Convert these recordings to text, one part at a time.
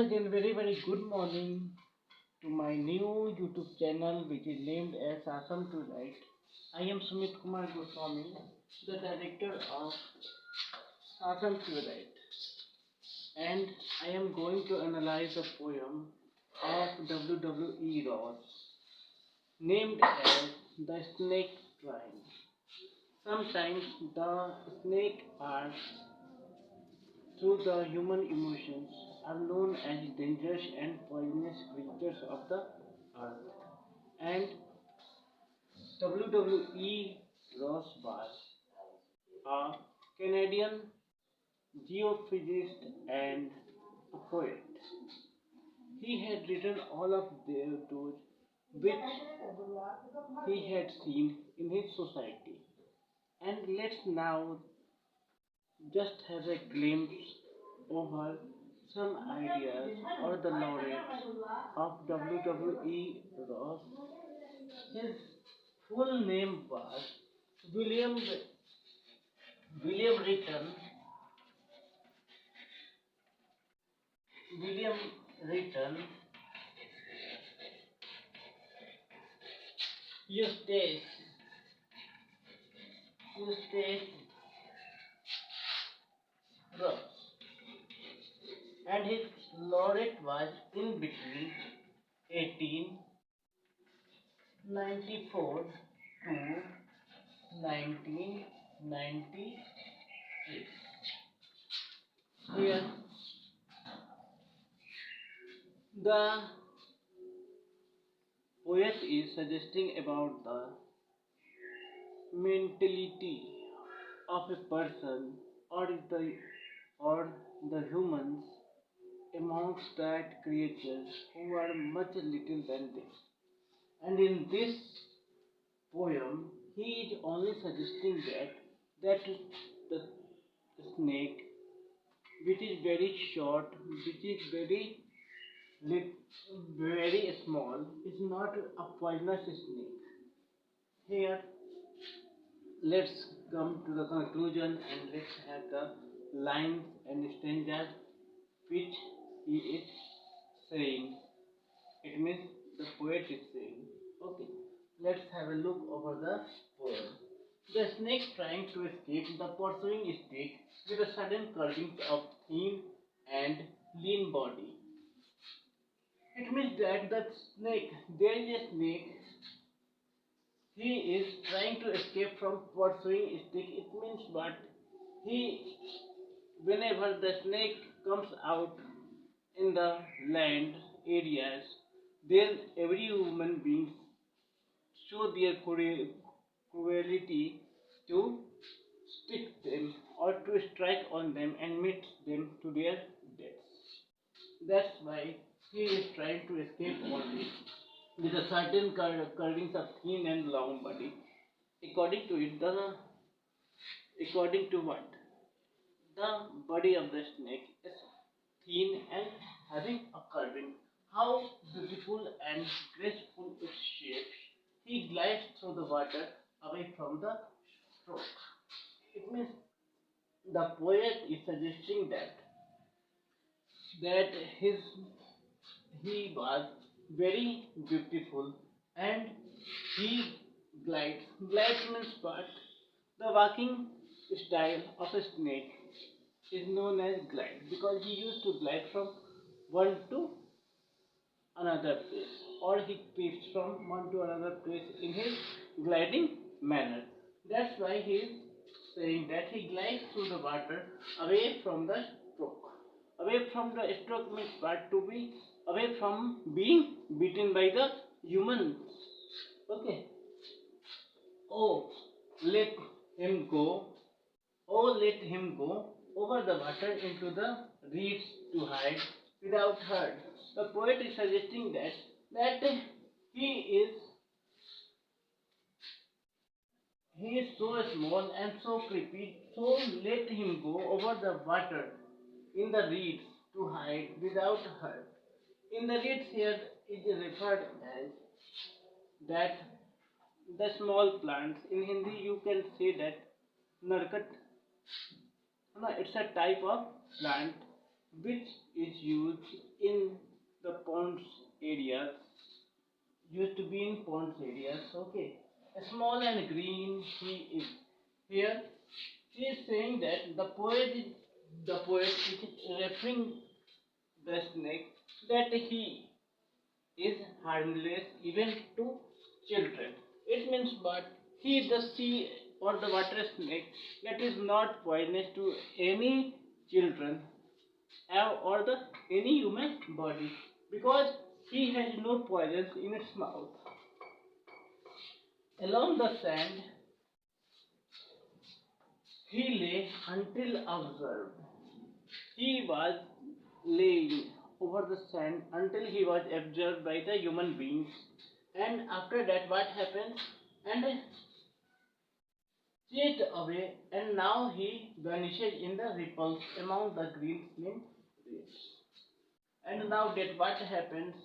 again very good morning to my new YouTube channel which is named as Awesome to Write. I am SUMIT KUMAR GOSWAMI, the director of Awesome to Write, and I am going to analyze a poem of WRIGHTON named as The Snake Crying. Sometimes the snake are through the human emotions are known as dangerous and poisonous creatures of the earth. And W.W.E. Ross was a Canadian geophysicist and a poet. He had written all of those which he had seen in his society. And let's now just have a glimpse over some ideas or the laureate of W.W.E. Ross. His full name was William Wrightton. William Wrightton EUSTACE Ross, and his laureate was in between 1894 to 1998. Here, the poet is suggesting about the mentality of a person or the humans amongst that creatures who are much little than this. And in this poem, he is only suggesting that the snake, which is very short, which is very small, is not a poisonous snake. Here, let's come to the conclusion and let's have the lines and stanzas which he is saying. It means the poet is saying. Okay, let's have a look over the poem. The snake trying to escape the pursuing stick with a sudden curving of thin and lean body. It means that the snake, there is a snake, he is trying to escape from pursuing stick. It means what? Whenever the snake comes out in the land areas, then every human being show their cruelty to stick them or to strike on them and meet them to their deaths. That's why he is trying to escape only with a certain curvings of thin and long body. According to it, according to what? The body of the snake is thin and having a curving. How beautiful and graceful its shape. He glides through the water away from the stroke. It means the poet is suggesting that he was very beautiful and he glides. Glides means what? The walking style of a snake is known as glide because he used to glide from one to another place, or he creeps from one to another place in his gliding manner. That's why he is saying that he glides through the water away from the stroke. Away from the stroke means what? To be away from being beaten by the humans. Okay. Oh, let him go. Oh, let him go over the water into the reeds to hide without hurt. The poet is suggesting that he is so small and so creepy, so let him go over the water in the reeds to hide without hurt. In the reeds here is referred as that the small plants. In Hindi you can say that narkat. No, it's a type of plant which is used in the ponds areas, used to be in ponds areas. Okay, small and green he is. Here he is saying that the poet is referring the snake that he is harmless even to children. It means but he the sea or the water snake that is not poisonous to any children or the any human body because he has no poisons in its mouth. Along the sand he lay until observed. He was laying over the sand until he was observed by the human beings. And after that, what happened? And chased away, and now he vanishes in the ripples among the green slim reeds. And now that what happens?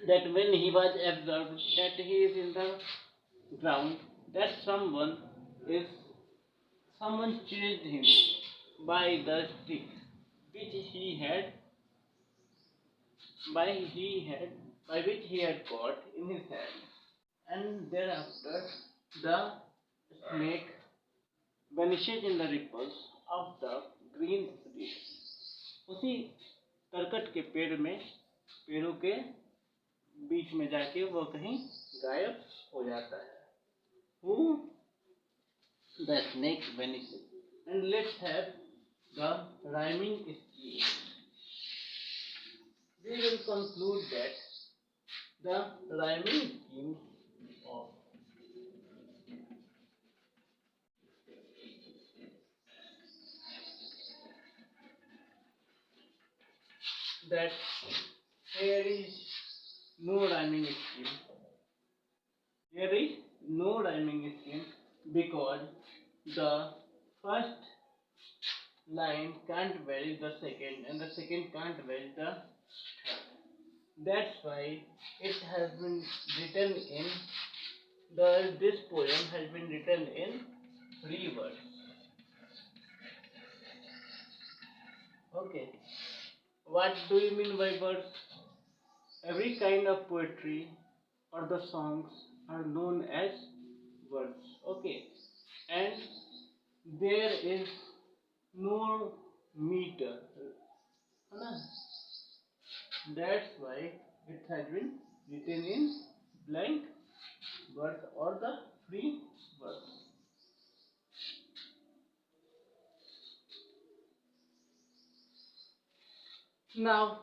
That when he was observed that he is in the ground, that someone chased him by the stick which he had by he had by which he had caught in his hand. And thereafter the snake vanishes in the ripples of the green reeds. उसी करकट के पेड़ों के बीच में जाके वो कहीं गायब हो जाता है. Who the snake vanishes. And let's have the rhyming scheme. We will conclude that the rhyming scheme of that there is no rhyming scheme. There is no rhyming scheme because the first line can't vary the second and the second can't vary the third. That's why it has been written in this poem has been written in 3 words. Okay. What do you mean by words? Every kind of poetry or the songs are known as words. Okay. And there is no meter. That's why it has been written in blank verse or the free verse. Now,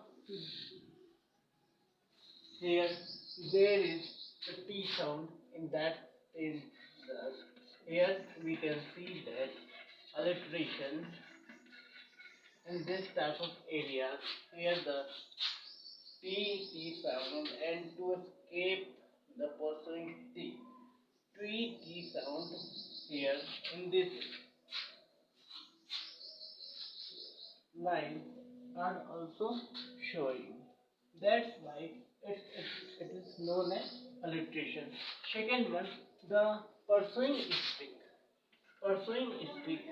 here there is a T sound in that is here we can see that alliteration in this type of area. Here the T sound and to escape the pursuing T sound here in this line are also showing. That's why it is known as alliteration. Second one, the pursuing stick. Pursuing stick.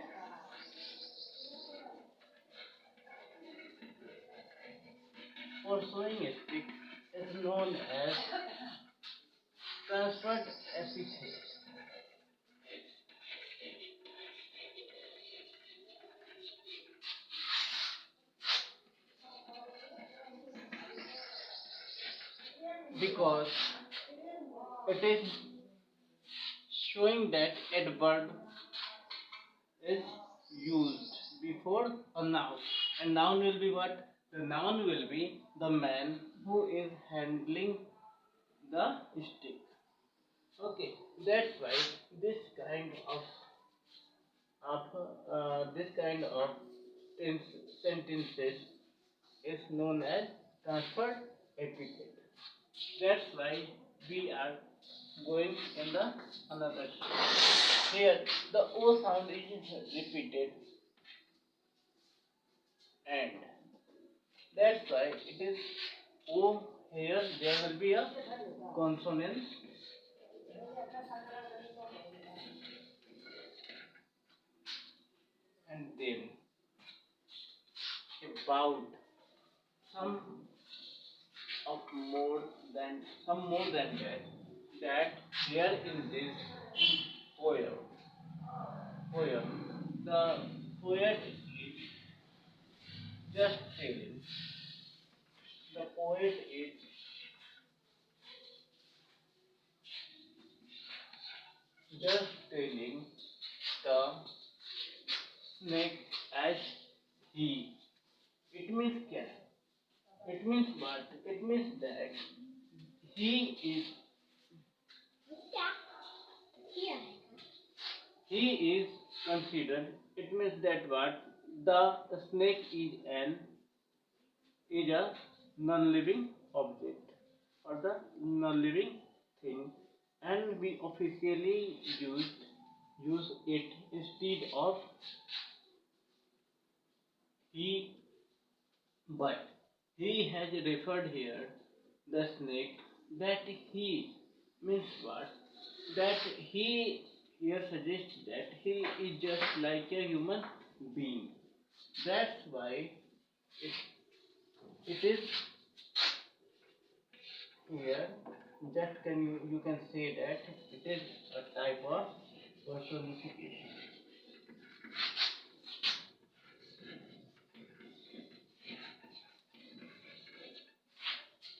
Pursuing stick is known as transferred epithet. Because it is showing that adverb is used before a noun, and noun will be what? The noun will be the man who is handling the stick. Okay, that's why this kind of sentences is known as transferred epithet. That's why we are going in the another step. Here the O sound is repeated and that's why it is O. Here there will be a consonant and then a vowel. Some of more than that here in this poem the poet is just telling the poet is just telling the snake as he. It means क्या? It means what? It means that he is he is considered. It means that what? The snake is a non-living object or the non-living thing, and we officially use it instead of he. But he has referred here the snake that he means what? That he here suggests that he is just like a human being. That's why it is here. That you can say that it is a type of personification.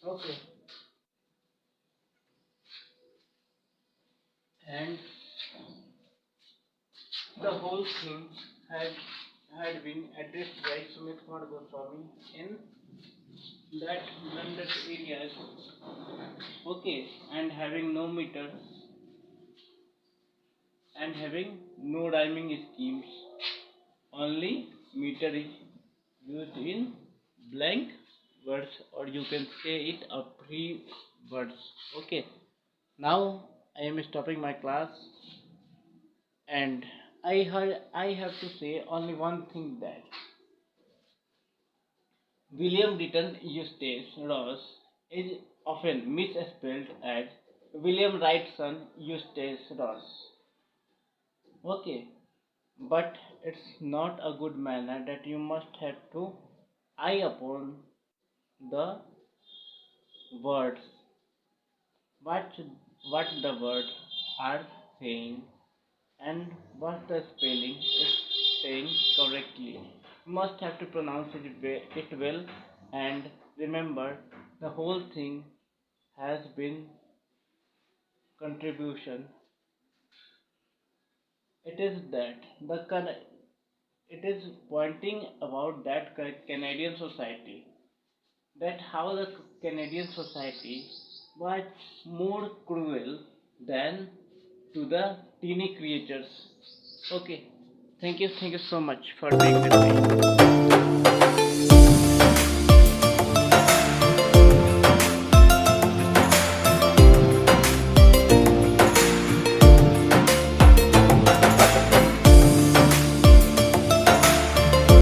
Okay, and the whole thing had been addressed by Sumit Goswami in that blended areas. Okay, and having no meter and having no rhyming schemes. Only meter is used in blank words, or you can say it a free words. Okay. Now I am stopping my class, and I have to say only one thing, that William Written Eustace Ross is often misspelled as William Wrightson Eustace Ross. Okay, but it's not a good manner that you must have to eye upon the words, what what the words are saying and what the spelling is saying correctly. You must have to pronounce it well, and remember the whole thing has been contribution. It is that it is pointing about that Canadian society, that how the Canadian society was more cruel than to the teeny creatures. Okay, thank you so much for being with me.